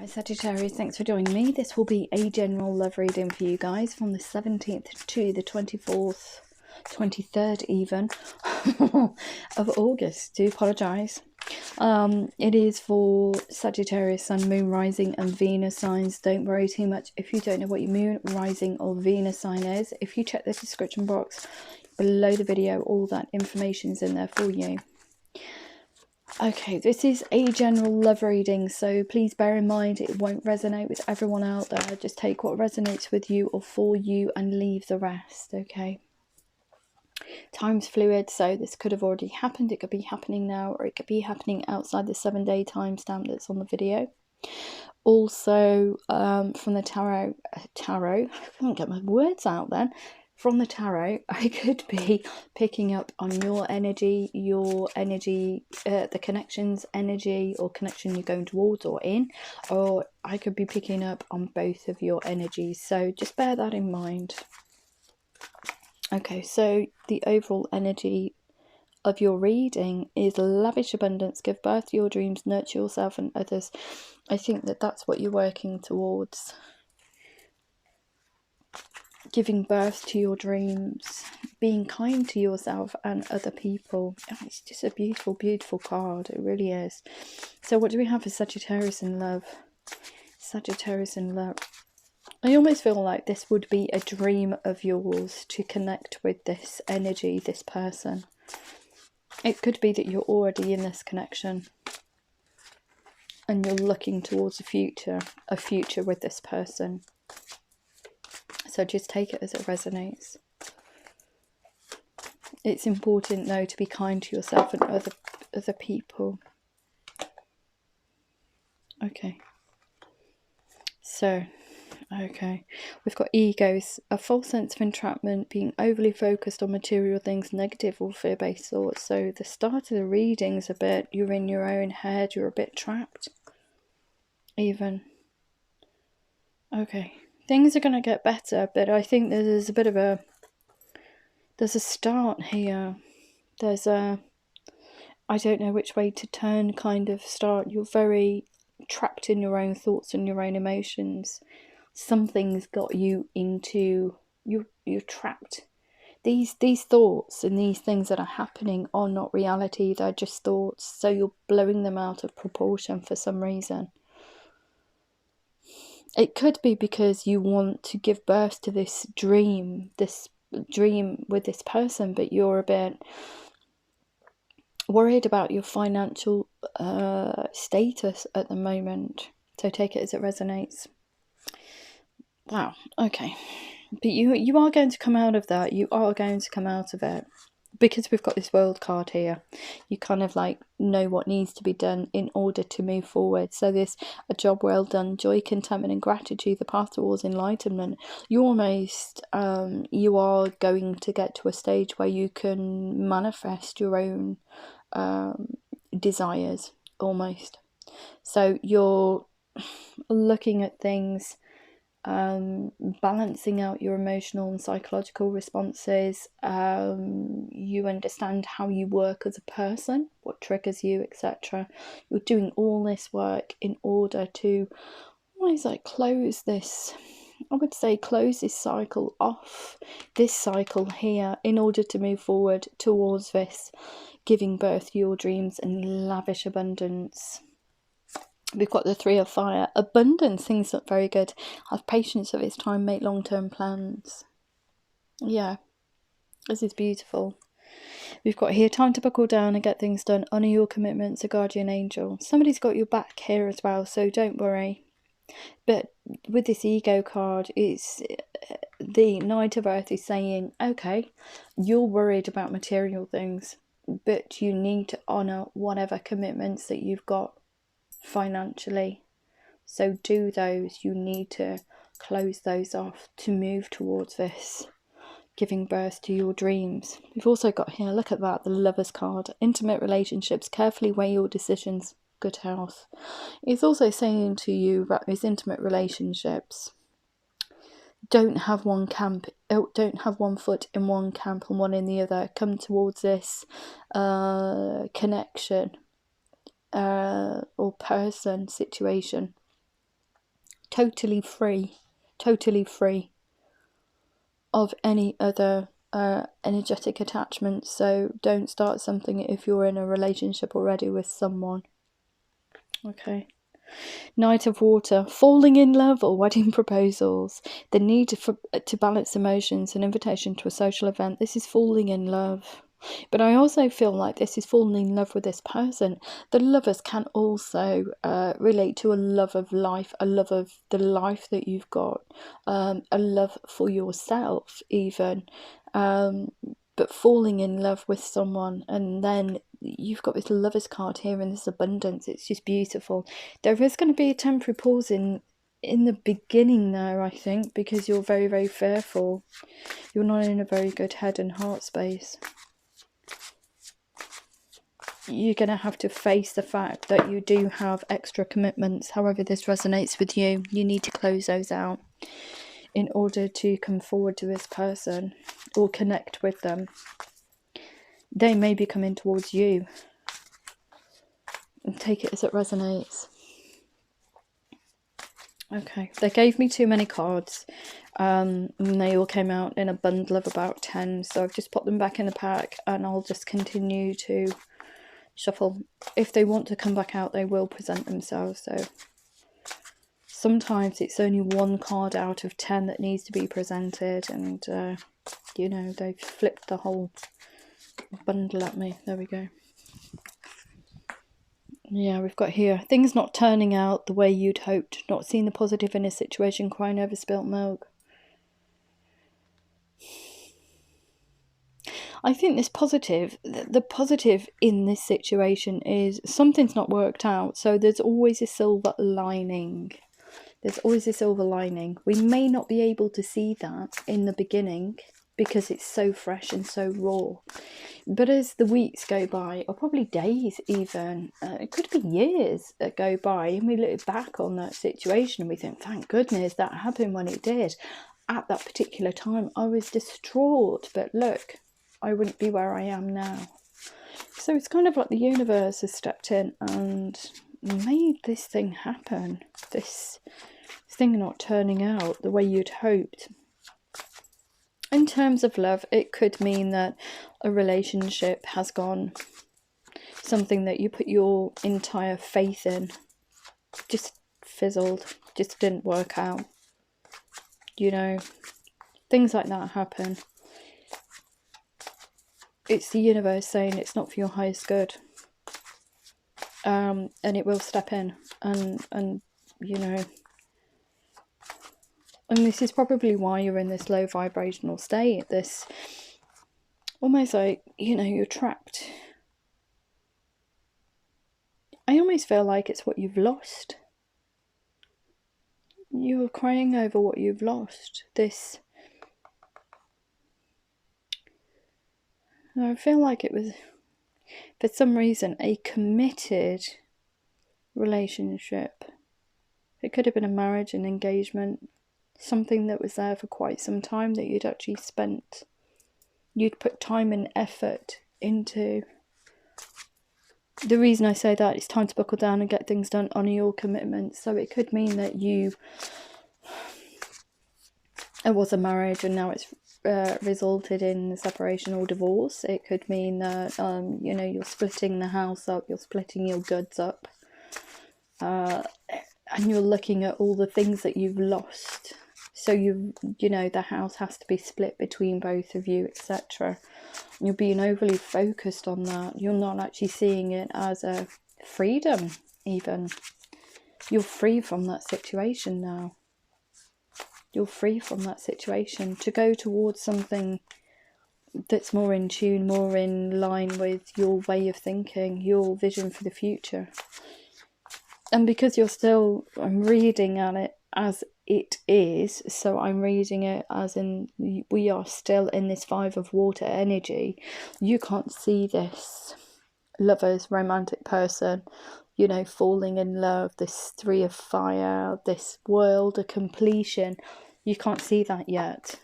Hi Sagittarius, thanks for joining me. This will be a general love reading for you guys from the 17th to the 24th, 23rd even, of August. Do apologise. It is for Sagittarius, Sun, Moon, Rising and Venus signs. Don't worry too much if you don't know what your Moon, Rising or Venus sign is. If you check the description box below the video, all that information is in there for you. Okay, this is a general love reading, so please bear in mind it won't resonate with everyone out there. Just take what resonates with you or for you and leave the rest, okay? Time's fluid, so this could have already happened. It could be happening now, or it could be happening outside the 7-day timestamp that's on the video. Also, from the tarot, I can't get my words out then. From the tarot, I could be picking up on your energy, the connection's energy or connection you're going towards or in, or I could be picking up on both of your energies. So just bear that in mind. Okay, so the overall energy of your reading is lavish abundance, give birth to your dreams, nurture yourself and others. I think that that's what you're working towards. Giving birth to your dreams, being kind to yourself and other people. Oh, it's just a beautiful, beautiful card. It really is. So what do we have for Sagittarius in love? Sagittarius in love. I almost feel like this would be a dream of yours to connect with this energy, this person. It could be that you're already in this connection and you're looking towards a future with this person. So just take it as it resonates. It's important though to be kind to yourself and other people. Okay. So, okay. We've got egos, a false sense of entrapment, being overly focused on material things, negative or fear-based thoughts. So the start of the reading's a bit, you're in your own head, you're a bit trapped. Even. Okay. Things are going to get better, but I think there's a bit of a... There's a start here. There's a... I don't know which way to turn kind of start. You're very trapped in your own thoughts and your own emotions. Something's got you into... You're trapped. These thoughts and these things that are happening are not reality. They're just thoughts. So you're blowing them out of proportion for some reason. It could be because you want to give birth to this dream with this person, but you're a bit worried about your financial status at the moment. So take it as it resonates. Wow, okay. But you are going to come out of that. You are going to come out of it. Because we've got this world card here, you kind of like know what needs to be done in order to move forward. So this, a job well done, joy, contentment and gratitude, the path towards enlightenment. You almost, you are going to get to a stage where you can manifest your own desires, almost. So you're looking at things, balancing out your emotional and psychological responses. You understand how you work as a person, what triggers you, etc. You're doing all this work in order to almost like close this, I would say close this cycle off, this cycle here, in order to move forward towards this giving birth to your dreams and lavish abundance. We've got the 3 of fire. Abundance, things look very good. Have patience of its time, make long-term plans. Yeah, this is beautiful. We've got here, time to buckle down and get things done. Honour your commitments, a guardian angel. Somebody's got your back here as well, so don't worry. But with this ego card, it's the Knight of Earth is saying, okay, you're worried about material things, but you need to honour whatever commitments that you've got financially. So do those. You need to close those off to move towards this giving birth to your dreams. We've also got here, look at that, the Lover's card. Intimate relationships, carefully weigh your decisions, good health. It's also saying to you about these intimate relationships, don't have one foot in one camp and one in the other. Come towards this connection or person, situation totally free of any other energetic attachment. So don't start something if you're in a relationship already with someone. Okay. Knight of Water, falling in love or wedding proposals, the need to balance emotions, an invitation to a social event. This is falling in love. But I also feel like this is falling in love with this person. The lovers can also relate to a love of life, a love of the life that you've got, a love for yourself even. But falling in love with someone, and then you've got this Lovers card here and this abundance. It's just beautiful. There is going to be a temporary pause in the beginning there, I think, because you're very, very fearful. You're not in a very good head and heart space. You're going to have to face the fact that you do have extra commitments. However this resonates with you, you need to close those out in order to come forward to this person or connect with them. They may be coming towards you. And take it as it resonates. Okay, they gave me too many cards. And they all came out in a bundle of about 10. So I've just put them back in the pack and I'll just continue to shuffle. If they want to come back out, they will present themselves. So sometimes it's only one card out of 10 that needs to be presented. And, you know, they've flipped the whole bundle at me. There we go. Yeah, we've got here, things not turning out the way you'd hoped, not seeing the positive in a situation, crying over spilt milk. I think this positive, the positive in this situation is something's not worked out. So there's always a silver lining. There's always a silver lining. We may not be able to see that in the beginning because it's so fresh and so raw. But as the weeks go by, or probably days even, it could be years that go by, and we look back on that situation and we think, thank goodness that happened when it did. At that particular time, I was distraught, but look, I wouldn't be where I am now. So it's kind of like the universe has stepped in and made this thing happen. This thing not turning out the way you'd hoped. In terms of love, it could mean that a relationship has gone, something that you put your entire faith in, just fizzled, just didn't work out. You know, things like that happen. It's the universe saying it's not for your highest good. And it will step in and you know, and this is probably why you're in this low vibrational state, this almost like, you know, you're trapped. I almost feel like it's what you've lost. You're crying over what you've lost. This, I feel like it was, for some reason, a committed relationship. It could have been a marriage, an engagement, something that was there for quite some time that you'd actually spent, you'd put time and effort into. The reason I say that, it's time to buckle down and get things done, honour your commitments. So it could mean that it was a marriage and now it's resulted in separation or divorce. It could mean that you know, you're splitting the house up, you're splitting your goods up, and you're looking at all the things that you've lost. So you know, the house has to be split between both of you, etc. You're being overly focused on that. You're not actually seeing it as a freedom even. You're free from that situation now. You're free from that situation to go towards something that's more in tune, more in line with your way of thinking, your vision for the future. And because you're still, I'm reading at it as it is, so I'm reading it as in we are still in this 5 of water energy. You can't see this lover's romantic person, you know, falling in love, this 3 of fire, this world of completion. You can't see that yet,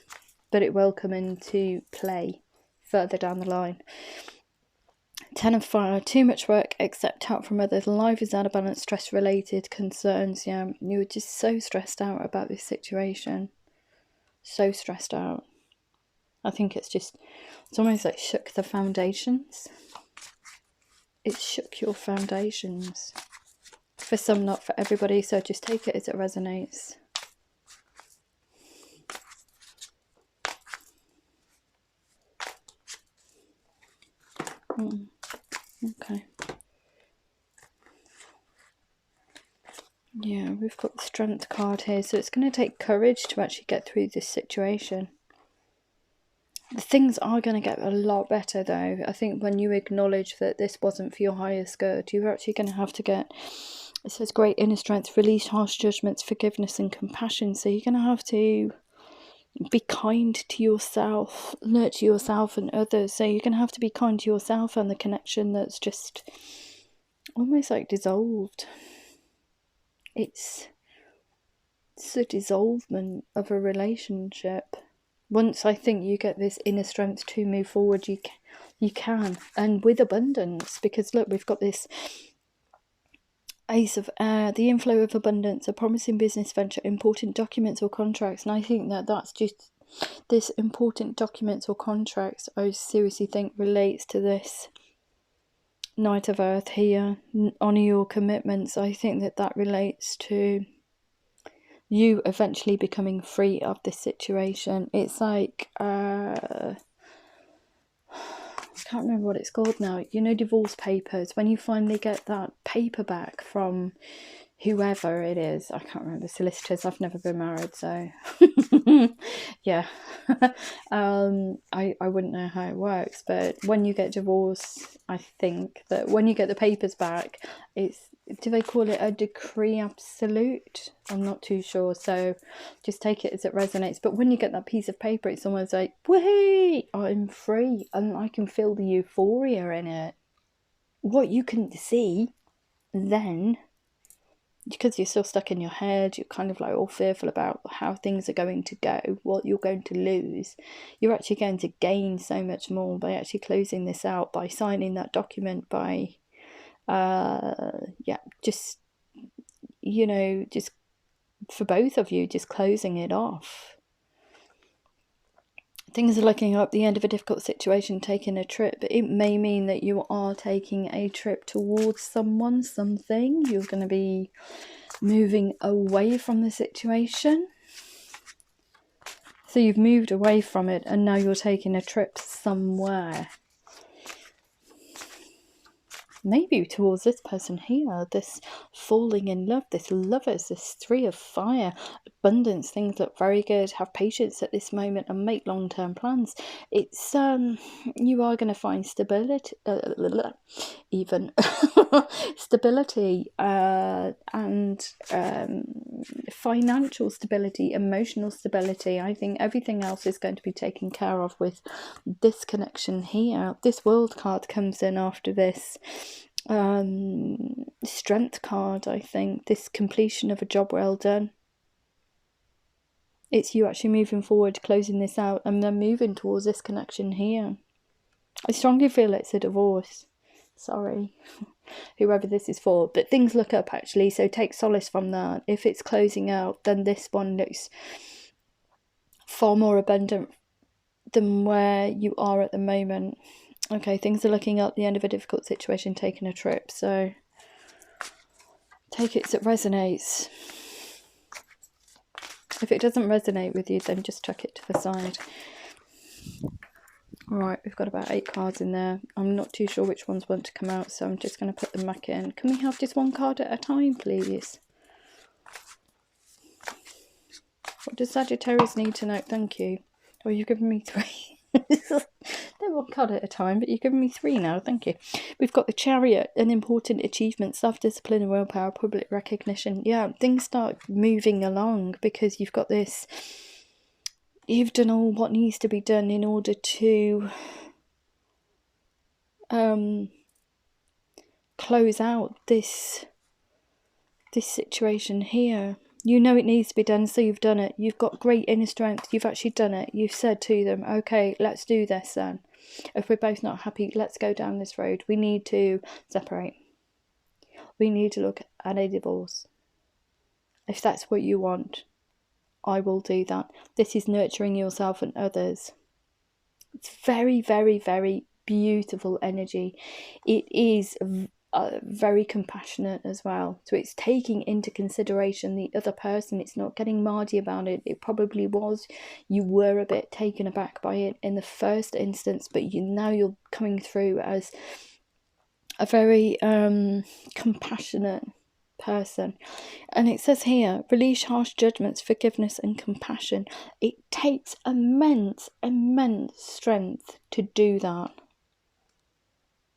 but it will come into play further down the line. Ten of Fire, too much work, accept help from others, life is out of balance, stress related concerns. Yeah, you were just so stressed out about this situation, so stressed out. I think it's almost like shook the foundations. It shook your foundations. For some, not for everybody, so just take it as it resonates. Okay. Yeah, we've got the Strength card here, so it's going to take courage to actually get through this situation. The things are going to get a lot better, though. I think when you acknowledge that this wasn't for your highest good, you're actually going to have to get, it says, great inner strength, release harsh judgments, forgiveness and compassion. So you're going to have to be kind to yourself, nurture yourself and others. So you're going to have to be kind to yourself and the connection that's just almost like dissolved. It's the dissolvement of a relationship. Once I think you get this inner strength to move forward, you can, and with abundance, because look, we've got this Ace of Air, the inflow of abundance, a promising business venture, important documents or contracts. And I think that that's just this important documents or contracts, I seriously think relates to this Knight of Earth here. Honour your commitments. I think that relates to you eventually becoming free of this situation. It's like, I can't remember what it's called now. You know, divorce papers. When you finally get that paper back from whoever it is. I can't remember. Solicitors. I've never been married, so yeah. I wouldn't know how it works. But when you get divorced, I think that when you get the papers back, it's, do they call it a decree absolute? I'm not too sure, so just take it as it resonates. But when you get that piece of paper, it's almost like, whee, I'm free, and I can feel the euphoria in it. What you can see then, because you're still stuck in your head, you're kind of like all fearful about how things are going to go, what you're going to lose, you're actually going to gain so much more by actually closing this out, by signing that document, by just, you know, just for both of you, just closing it off. Things are looking up, the end of a difficult situation, taking a trip. It may mean that you are taking a trip towards someone, something. You're going to be moving away from the situation. So you've moved away from it and now you're taking a trip somewhere. Maybe towards this person here, this falling in love, this lovers, this Three of Fire, abundance, things look very good. Have patience at this moment and make long-term plans. It's you are going to find stability, even stability, and financial stability, emotional stability. I think everything else is going to be taken care of with this connection here. This World card comes in after this Strength card. I think this completion of a job well done. It's you actually moving forward, closing this out, and then moving towards this connection here. I strongly feel it's a divorce. Sorry, whoever this is for, but things look up actually, so take solace from that. If it's closing out, then this one looks far more abundant than where you are at the moment. Okay, things are looking up, the end of a difficult situation, taking a trip. So take it as it resonates. If it doesn't resonate with you, then just chuck it to the side. Alright, we've got about 8 cards in there. I'm not too sure which ones want to come out, so I'm just going to put them back in. Can we have just one card at a time, please? What does Sagittarius need to know? Thank you. Oh, you've given me 3. They're one card at a time, but you've given me 3 now. Thank you. We've got the Chariot, an important achievement, self-discipline and willpower, public recognition. Yeah, things start moving along because you've got this. You've done all what needs to be done in order to close out this situation here. You know it needs to be done, so you've done it. You've got great inner strength. You've actually done it. You've said to them, okay, let's do this then. If we're both not happy, let's go down this road. We need to separate. We need to look at a divorce. If that's what you want, I will do that. This is nurturing yourself and others. It's very, very, very beautiful energy. It is very compassionate as well. So it's taking into consideration the other person. It's not getting mardy about it. It probably was. You were a bit taken aback by it in the first instance, but now you're coming through as a very compassionate person. And it says here, release harsh judgments, forgiveness and compassion. It takes immense strength to do that.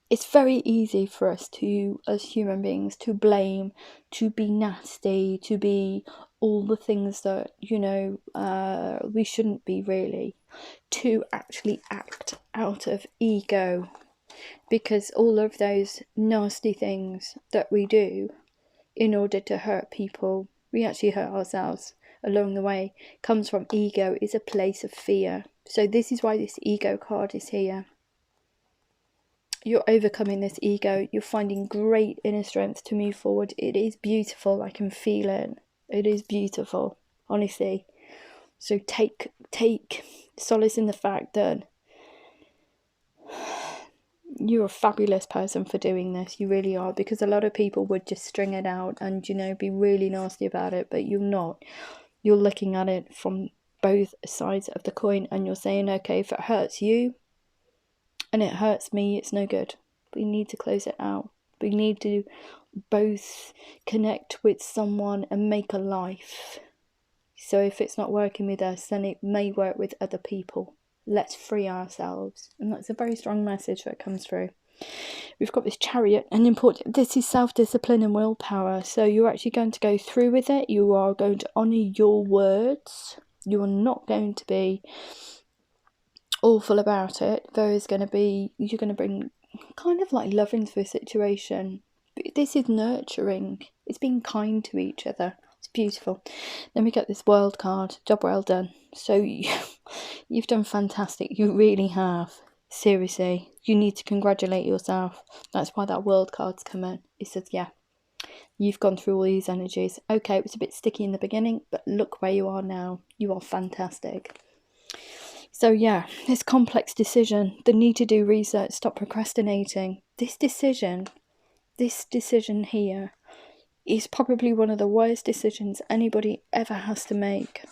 It's very easy for us to, as human beings, to blame, to be nasty, to be all the things that, we shouldn't be, really, to actually act out of ego, because all of those nasty things that we do in order to hurt people, we actually hurt ourselves along the way, comes from ego, is a place of fear. So this is why this ego card is here. You're overcoming this ego. You're finding great inner strength to move forward. It is beautiful. I can feel it. It is beautiful, honestly. So take solace in the fact that you're a fabulous person for doing this. You really are, because a lot of people would just string it out and, be really nasty about it, but you're not. You're looking at it from both sides of the coin and you're saying, okay, if it hurts you and it hurts me, it's no good. We need to close it out. We need to both connect with someone and make a life. So if it's not working with us, then it may work with other people. Let's free ourselves. And that's a very strong message that comes through. We've got this Chariot, and important, this is self-discipline and willpower. So you're actually going to go through with it. You are going to honour your words. You are not going to be awful about it. You're going to bring kind of like love into a situation. This is nurturing. It's being kind to each other. It's beautiful. Then we get this World card. Job well done. So you've done fantastic. You really have. Seriously, you need to congratulate yourself. That's why that World card's come in. It says, yeah, you've gone through all these energies. Okay, it was a bit sticky in the beginning, but look where you are now. You are fantastic. So yeah, this complex decision, the need to do research, stop procrastinating. This decision here is probably one of the worst decisions anybody ever has to make.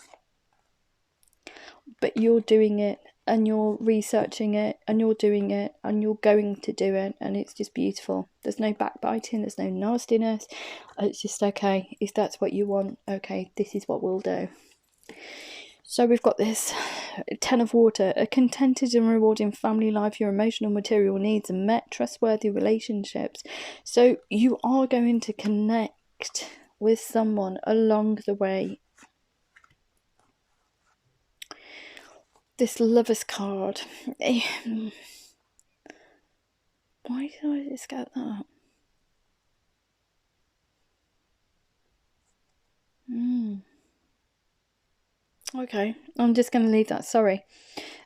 But you're doing it, and you're researching it, and you're doing it, and you're going to do it, and it's just beautiful. There's no backbiting, there's no nastiness. It's just, okay, if that's what you want, okay, this is what we'll do. So we've got this Ten of Water, a contented and rewarding family life, your emotional material needs are met, trustworthy relationships. So you are going to connect with someone along the way. This Lovers card. Why did I just get that? Okay, I'm just going to leave that. Sorry.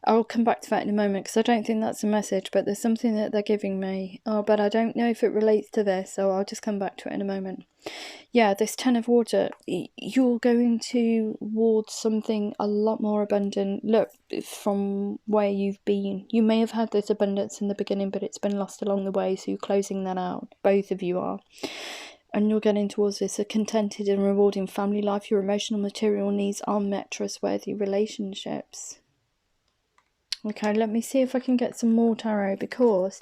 I'll come back to that in a moment because I don't think that's a message, but there's something that they're giving me. Oh, but I don't know if it relates to this, so I'll just come back to it in a moment. Yeah, this Ten of Water, you're going towards something a lot more abundant. Look, from where you've been, you may have had this abundance in the beginning, but it's been lost along the way, so you're closing that out. Both of you are. And you're getting towards this, a contented and rewarding family life. Your emotional material needs are met, trustworthy relationships. Okay, let me see if I can get some more tarot, because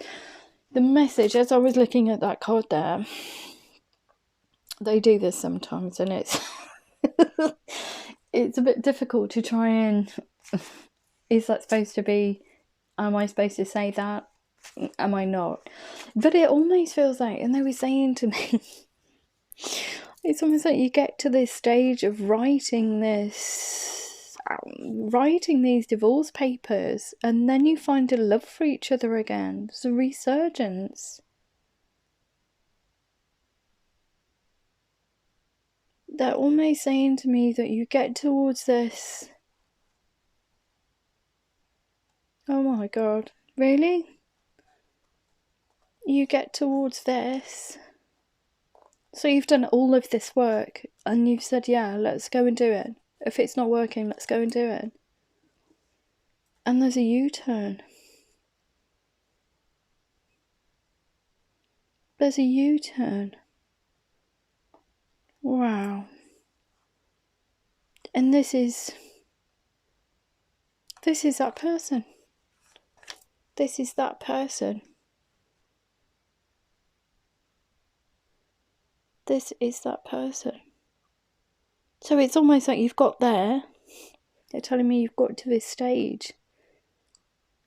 the message, as I was looking at that card there, they do this sometimes, and it's it's a bit difficult to try and, is that supposed to be, am I supposed to say that? Am I not? But it almost feels like, and they were saying to me, it's almost like you get to this stage of writing these divorce papers, and then you find a love for each other again. It's a resurgence. They're almost saying to me that you get towards this. Oh my god. Really? You get towards this. So you've done all of this work and you've said, yeah, let's go and do it. If it's not working, let's go and do it. And there's a U-turn. There's a U-turn. Wow. And this is that person. This is that person. This is that person. So it's almost like you've got there. They're telling me you've got to this stage.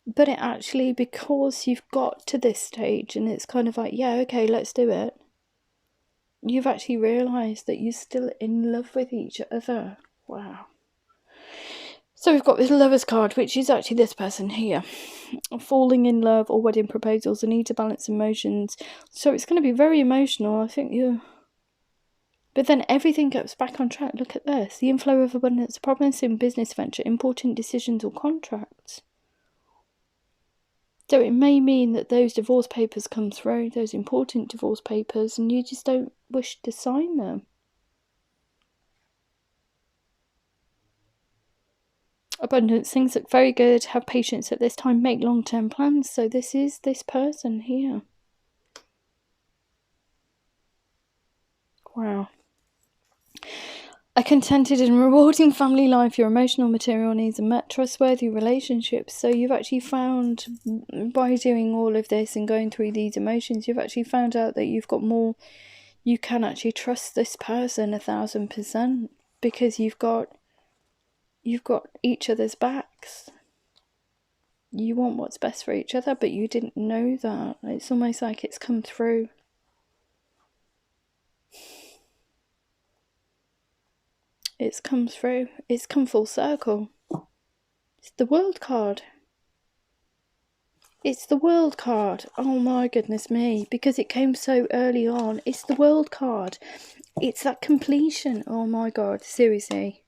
But it actually, because you've got to this stage and it's kind of like, yeah, okay, let's do it. You've actually realised that you're still in love with each other. Wow. So we've got this Lovers card, which is actually this person here. Falling in love or wedding proposals, a need to balance emotions. So it's going to be very emotional, I think you. But then everything gets back on track. Look at this. The inflow of abundance, problems in business venture, important decisions or contracts. So it may mean that those divorce papers come through, those important divorce papers, and you just don't wish to sign them. Abundance, things look very good. Have patience at this time. Make long-term plans. So this is this person here. Wow. A contented and rewarding family life, your emotional material needs are met, trustworthy relationships. So you've actually found, by doing all of this and going through these emotions, you've actually found out that you've got more, you can actually trust this person 1000%, because you've got each other's backs. You want what's best for each other, but you didn't know that. It's almost like it's come through. It's come through. It's come full circle. It's the World card. It's the World card. Oh my goodness me. Because it came so early on. It's the World card. It's that completion. Oh my God. Seriously.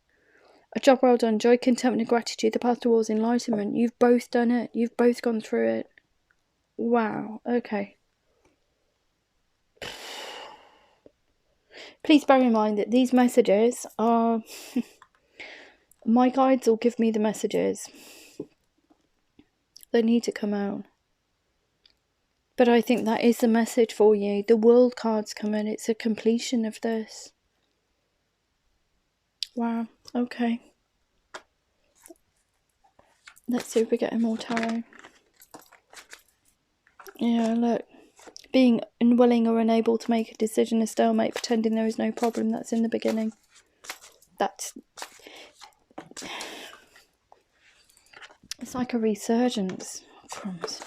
A job well done. Joy, contentment and gratitude. The path towards enlightenment. You've both done it. You've both gone through it. Wow. Okay. Please bear in mind that these messages are... my guides will give me the messages. They need to come out. But I think that is the message for you. The World cards come in. It's a completion of this. Wow. Okay. Let's see if we get more tarot. Yeah, look. Being unwilling or unable to make a decision, a stalemate, pretending there is no problem. That's in the beginning. That's... it's like a resurgence. Oh, crumbs.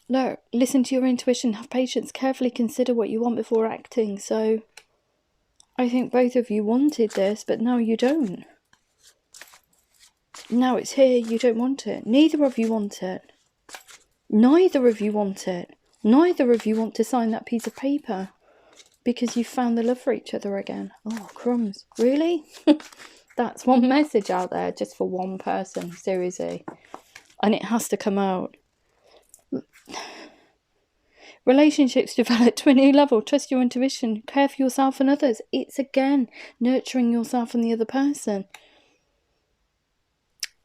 Look, listen to your intuition. Have patience. Carefully consider what you want before acting. So, I think both of you wanted this, but now you don't. Now it's here. You don't want it. Neither of you want it. Neither of you want it. Neither of you want to sign that piece of paper because you've found the love for each other again. Oh, crumbs. Really? That's one message out there just for one person. Seriously. And it has to come out. Relationships develop to a new level. Trust your intuition. Care for yourself and others. It's again nurturing yourself and the other person.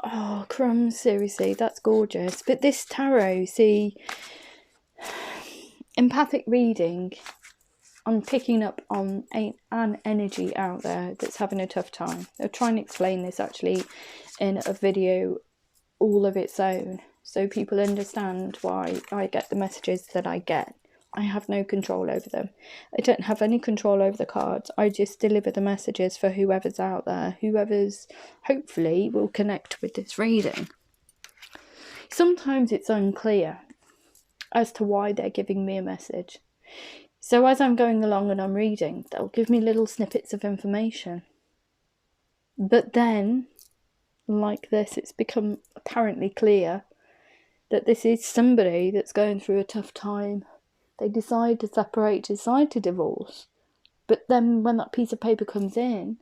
Oh, crumbs, seriously, that's gorgeous. But this tarot, see, empathic reading, I'm picking up on an energy out there that's having a tough time. I'll try and explain this actually in a video all of its own, so people understand why I get the messages that I get. I have no control over them. I don't have any control over the cards. I just deliver the messages for whoever's out there. Whoever's hopefully will connect with this reading. Sometimes it's unclear as to why they're giving me a message. So as I'm going along and I'm reading, they'll give me little snippets of information. But then, like this, it's become apparently clear that this is somebody that's going through a tough time. They decide to separate, decide to divorce. But then when that piece of paper comes in,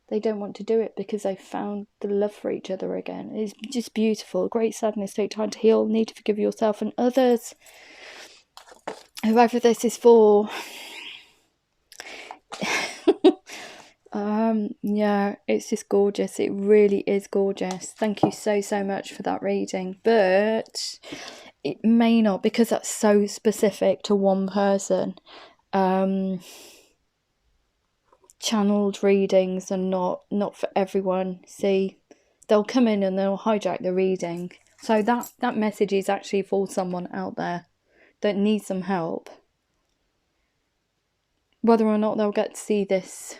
They don't want to do it because they've found the love for each other again. It's just beautiful. Great sadness, take time to heal, need to forgive yourself and others. Whoever this is for. Yeah, it's just gorgeous. It really is gorgeous. Thank you so much for that reading. But it may not, because that's so specific to one person. Channeled readings are not for everyone. See, they'll come in and they'll hijack the reading. So that message is actually for someone out there that needs some help. Whether or not they'll get to see this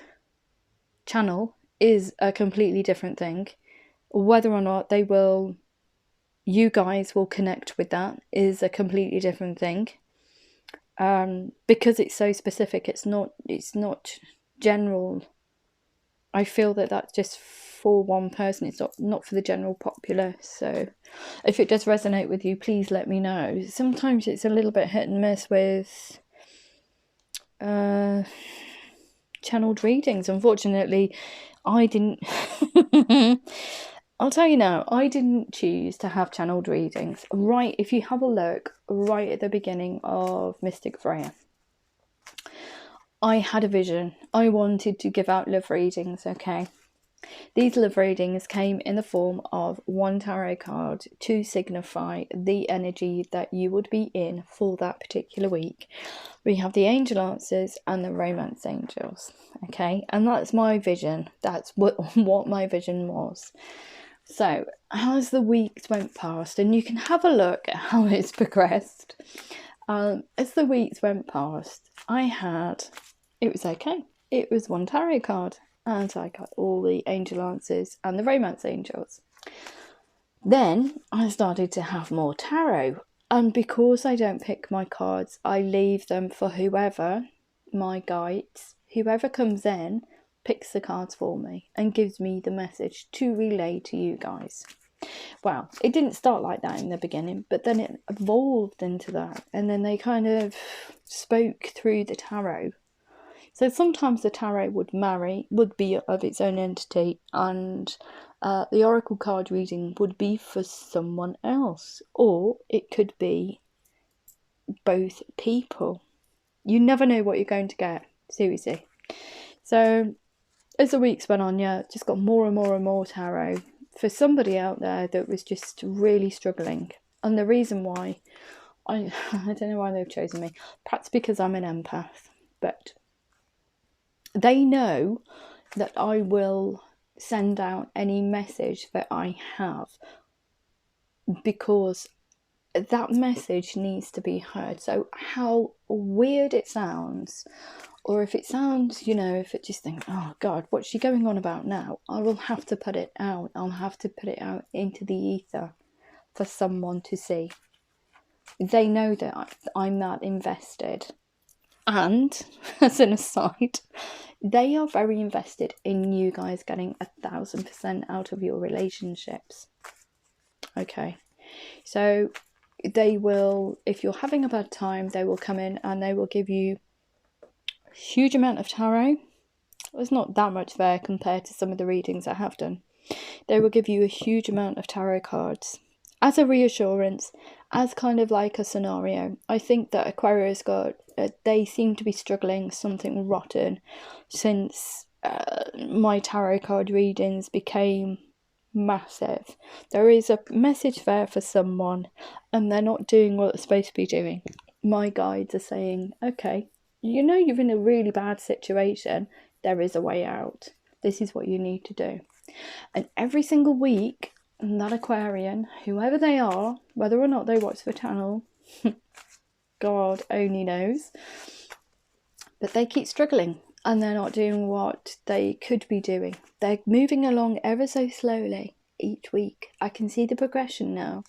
channel is a completely different thing. Whether or not you guys will connect with that is a completely different thing. Because it's so specific, it's not general. I feel that that's just for one person. It's not for the general populace. So if it does resonate with you, please let me know. Sometimes it's a little bit hit and miss with channeled readings. Unfortunately, I didn't I'll tell you now, I didn't choose to have channeled readings. Right, if you have a look right at the beginning of Mystic Freyja, I had a vision. I wanted to give out love readings, okay? These love readings came in the form of one tarot card to signify the energy that you would be in for that particular week. We have the angel answers and the romance angels, okay? And that's my vision. That's what my vision was. So as the weeks went past, and you can have a look at how it's progressed. As the weeks went past, it was okay. It was one tarot card, and I got all the angel answers and the romance angels. Then I started to have more tarot, and because I don't pick my cards, I leave them for whoever, my guides, whoever comes in, picks the cards for me and gives me the message to relay to you guys. Well, it didn't start like that in the beginning, but then it evolved into that, and then they kind of spoke through the tarot. So sometimes the tarot would be of its own entity, and the oracle card reading would be for someone else, or it could be both people. You never know what you're going to get, seriously. So as the weeks went on, just got more and more tarot for somebody out there that was just really struggling. And the reason why, I don't know why they've chosen me. Perhaps because I'm an empath, but they know that I will send out any message that I have, because that message needs to be heard. So how weird it sounds, or if it sounds, if it just think, oh God, what's she going on about now? I will have to put it out. I'll have to put it out into the ether for someone to see. They know that I'm that invested. And as an aside, they are very invested in you guys getting 1,000% out of your relationships. Okay. So they will, if you're having a bad time, they will come in and they will give you a huge amount of tarot. There's not that much there compared to some of the readings I have done. They will give you a huge amount of tarot cards as a reassurance, as kind of like a scenario. I think that Aquarius they seem to be struggling something rotten since my tarot card readings became massive. There is a message there for someone, and they're not doing what they're supposed to be doing. My guides are saying, okay, you're in a really bad situation. There is a way out. This is what you need to do. And every single week, that Aquarian, whoever they are, whether or not they watch the channel, God only knows, but they keep struggling and they're not doing what they could be doing. They're moving along ever so slowly each week. I can see the progression now.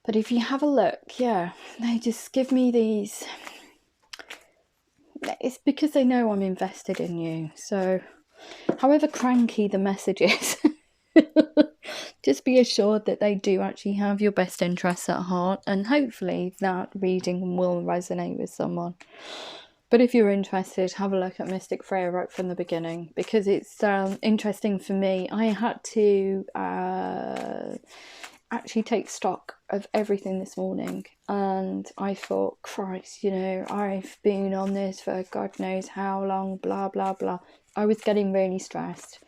But if you have a look, they just give me these. It's because they know I'm invested in you. So however cranky the message is, just be assured that they do actually have your best interests at heart, and hopefully that reading will resonate with someone. But if you're interested, have a look at Mystic Freyja right from the beginning, because it's interesting for me. I had to actually take stock of everything this morning, and I thought, Christ, you know, I've been on this for God knows how long, blah blah blah. I was getting really stressed,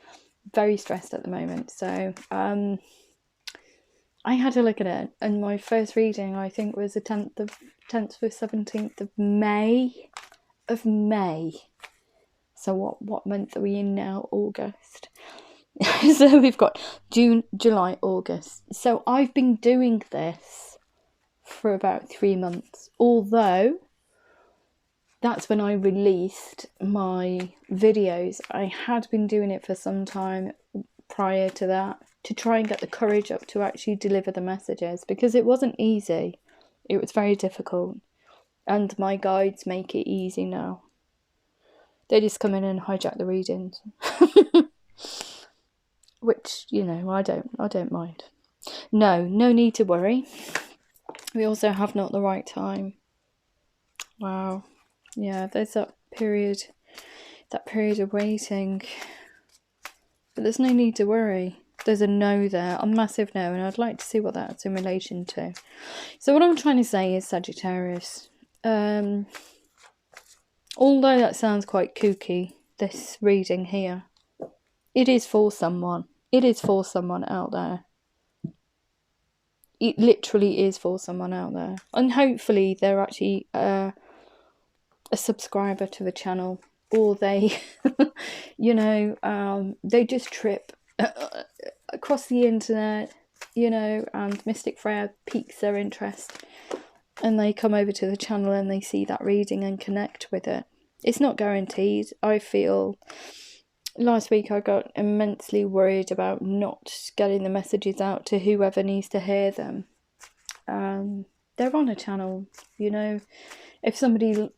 very stressed at the moment. So I had to look at it, and my first reading, I think, was the 10th to 17th of May. So what month are we in now? August. So we've got June, July, August. So I've been doing this for about 3 months, although that's when I released my videos. I had been doing it for some time prior to that, to try and get the courage up to actually deliver the messages, because it wasn't easy. It was very difficult, and my guides make it easy now. They just come in and hijack the readings. Which, you know, I don't mind. No need to worry. We also have not the right time. Wow. Yeah, there's that period of waiting. But there's no need to worry. There's a no there, a massive no, and I'd like to see what that's in relation to. So what I'm trying to say is, Sagittarius, although that sounds quite kooky, this reading here, it is for someone. It is for someone out there. It literally is for someone out there. And hopefully they're actually a subscriber to the channel, or they, you know, they just trip across the internet, you know, and Mystic Freyja piques their interest, and they come over to the channel and they see that reading and connect with it. It's not guaranteed. I feel last week I got immensely worried about not getting the messages out to whoever needs to hear them. They're on a channel, you know. If somebody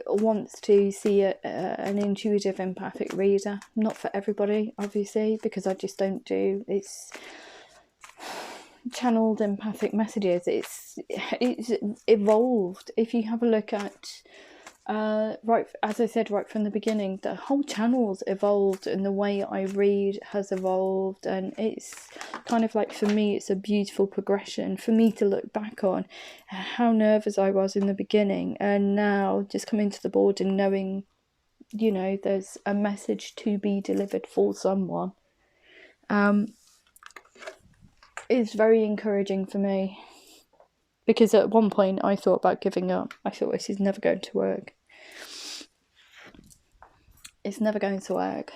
wants to see an intuitive empathic reader, not for everybody, obviously, because I just don't do, it's channeled empathic messages. It's evolved. If you have a look at right, as I said right from the beginning, the whole channel's evolved, and the way I read has evolved, and it's kind of like, for me, it's a beautiful progression for me to look back on how nervous I was in the beginning, and now just coming to the board and knowing, you know, there's a message to be delivered for someone, is very encouraging for me. Because at one point I thought about giving up. I thought, this is never going to work. It's never going to work.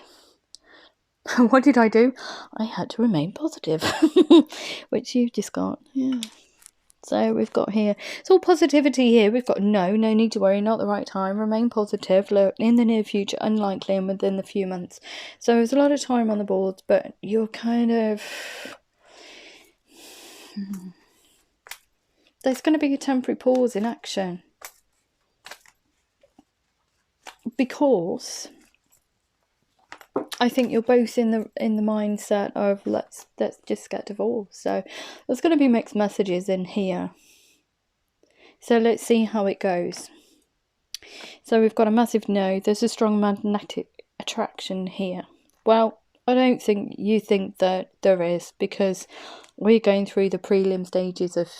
What did I do? I had to remain positive. Which you've just got. Yeah. So we've got here, it's all positivity here. We've got no need to worry, not the right time, remain positive, look, in the near future, unlikely, and within the few months. So there's a lot of time on the board, but you're kind of... There's going to be a temporary pause in action, because I think you're both in the mindset of let's just get divorced. So there's going to be mixed messages in here. So let's see how it goes. So we've got a massive no. There's a strong magnetic attraction here. Well, I don't think you think that there is, because we're going through the prelim stages of...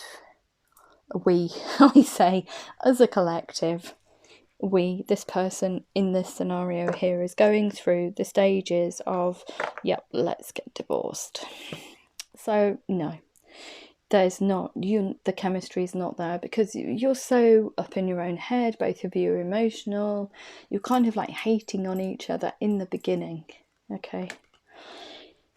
I say, as a collective, this person in this scenario here is going through the stages of, yep, let's get divorced. So no, there's not, the chemistry is not there, because you're so up in your own head. Both of you are emotional. You're kind of like hating on each other in the beginning. Okay.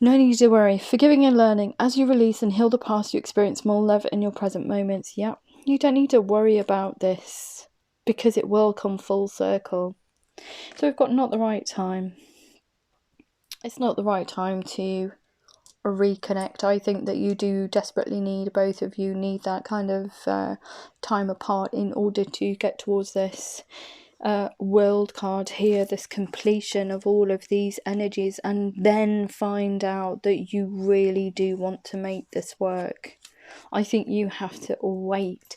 No need to worry. Forgiving and learning. As you release and heal the past, you experience more love in your present moments. Yep. You don't need to worry about this, because it will come full circle. So we've got not the right time. It's not the right time to reconnect. I think that you do desperately need, both of you need that kind of time apart in order to get towards this world card here, this completion of all of these energies, and then find out that you really do want to make this work. I think you have to wait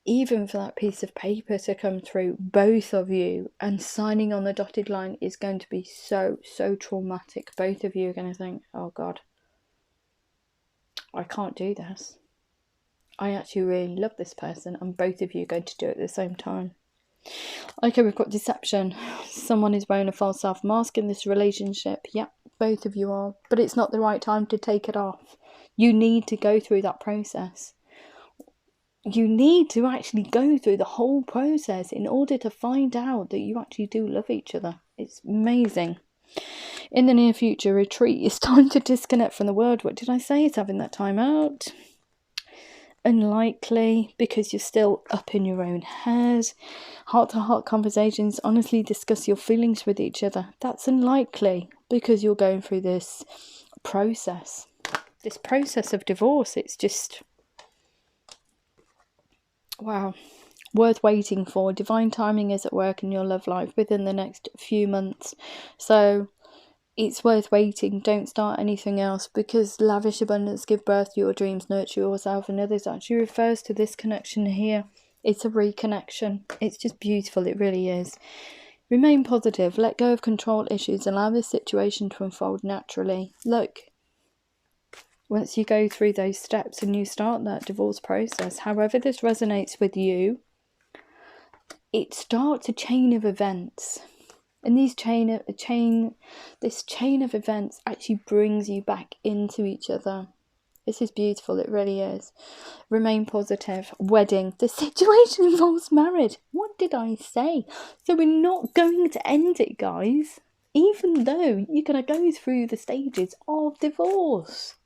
even for that piece of paper to come through, both of you, and signing on the dotted line is going to be so traumatic. Both of you are going to think, oh God, I can't do this. I actually really love this person, and both of you are going to do it at the same time. Okay, we've got deception. Someone is wearing a false self mask in this relationship. Yeah, both of you are. But it's not the right time to take it off. You need to go through that process. You need to actually go through the whole process in order to find out that you actually do love each other. It's amazing. In the near future, retreat. It's time to disconnect from the world. What did I say? It's having that time out. Unlikely, because you're still up in your own head. Heart-to-heart conversations. Honestly discuss your feelings with each other. That's unlikely, because you're going through this process. This process of divorce. It's just... wow. Worth waiting for. Divine timing is at work in your love life within the next few months. So it's worth waiting. Don't start anything else, because lavish abundance, give birth to your dreams, nurture yourself and others, actually refers to this connection here. It's a reconnection. It's just beautiful. It really is. Remain positive. Let go of control issues. Allow this situation to unfold naturally. Look, once you go through those steps and you start that divorce process, however this resonates with you, it starts a chain of events. And this chain of events actually brings you back into each other. This is beautiful. It really is. Remain positive. Wedding. The situation involves marriage. What did I say? So we're not going to end it, guys. Even though you're going to go through the stages of divorce.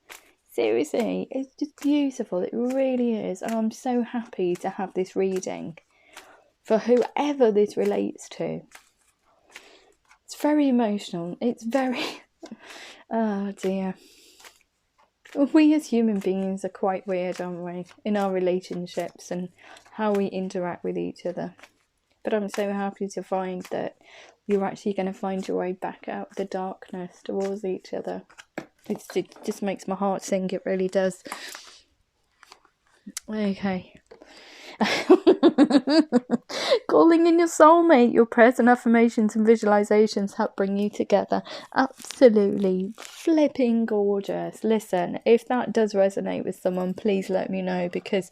Seriously, it's just beautiful. It really is. And I'm so happy to have this reading for whoever this relates to. It's very emotional. It's very... oh dear. We as human beings are quite weird, aren't we? In our relationships and how we interact with each other. But I'm so happy to find that you're actually going to find your way back out of the darkness towards each other. It just makes my heart sing. It really does. Okay. Calling in your soulmate. Your prayers and affirmations and visualizations help bring you together. Absolutely flipping gorgeous. Listen, if that does resonate with someone, please let me know, because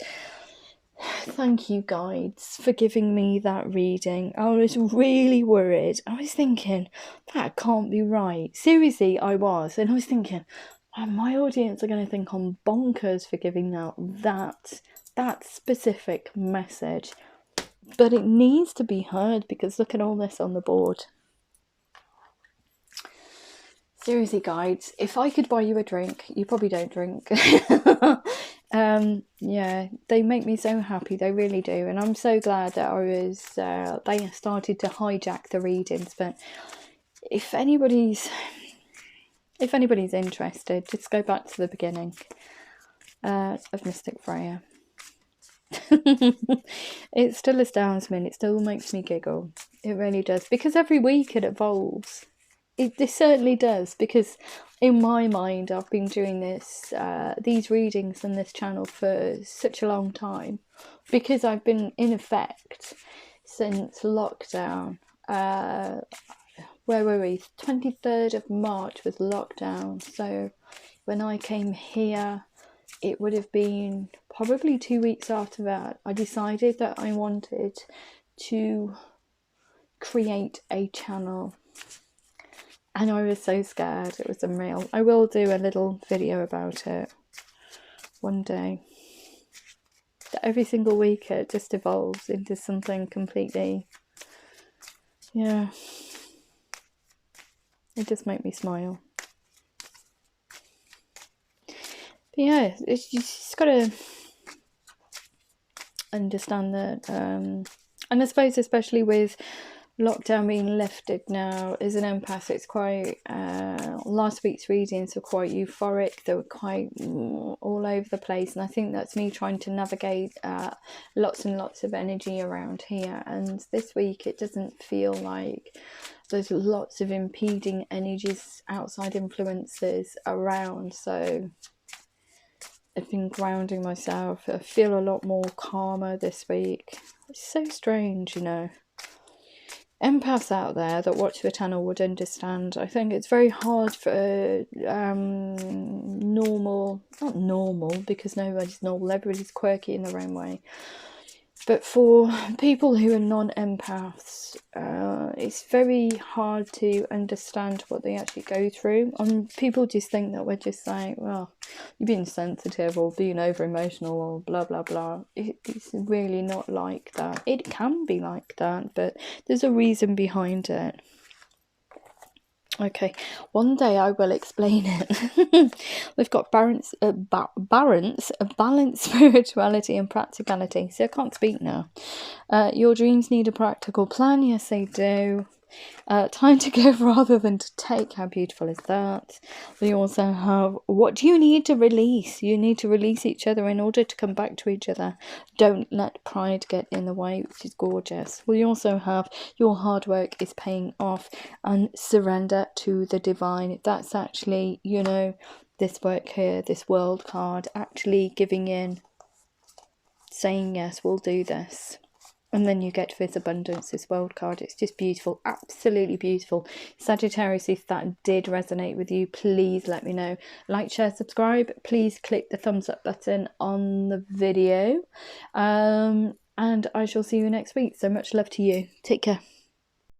thank you guides for giving me that reading. I was really worried. I was thinking, that can't be right. Seriously, I was. And I was thinking, oh, my audience are going to think I'm bonkers for giving out that specific message. But it needs to be heard, because look at all this on the board. Seriously, guides, if I could buy you a drink, you probably don't drink. Yeah, they make me so happy. They really do. And I'm so glad that they started to hijack the readings. But if anybody's interested, just go back to the beginning of Mystic Freyja. It still astounds me, and it still makes me giggle. It really does, because every week it evolves. This certainly does, because in my mind I've been doing these readings on this channel for such a long time, because I've been in effect since lockdown. Where were we? 23rd of March was lockdown. So when I came here, it would have been probably 2 weeks after that. I decided that I wanted to create a channel. And I was so scared. It was unreal. I will do a little video about it one day. But every single week it just evolves into something completely... yeah. It just makes me smile. But yeah, you just got to understand that. And I suppose especially with lockdown being lifted now, as an empath, it's quite... last week's readings were quite euphoric. They were quite all over the place, and I think that's me trying to navigate lots and lots of energy around here. And this week it doesn't feel like there's lots of impeding energies, outside influences around. So I've been grounding myself. I feel a lot more calmer this week. It's so strange, you know. Empaths out there that watch the channel would understand. I think it's very hard for not normal, because nobody's normal, everybody's quirky in their own way, but for people who are non-empaths, it's very hard to understand what they actually go through. And people just think that we're just like, well, you're being sensitive or being over emotional or blah blah blah. It's really not like that. It can be like that, but there's a reason behind it. Okay, one day I will explain it. We've got balance, spirituality and practicality. So I can't speak now. Your dreams need a practical plan. Yes, they do. Time to give rather than to take. How beautiful is that? We also have, what do you need to release? You need to release each other in order to come back to each other. Don't let pride get in the way, which is gorgeous. We also have, your hard work is paying off, and surrender to the divine. That's actually, you know, this work here, this world card, actually giving in, saying yes, we'll do this. And then you get this abundance, this world card. It's just beautiful, absolutely beautiful. Sagittarius, if that did resonate with you, please let me know. Like, share, subscribe. Please click the thumbs up button on the video. And I shall see you next week. So much love to you. Take care.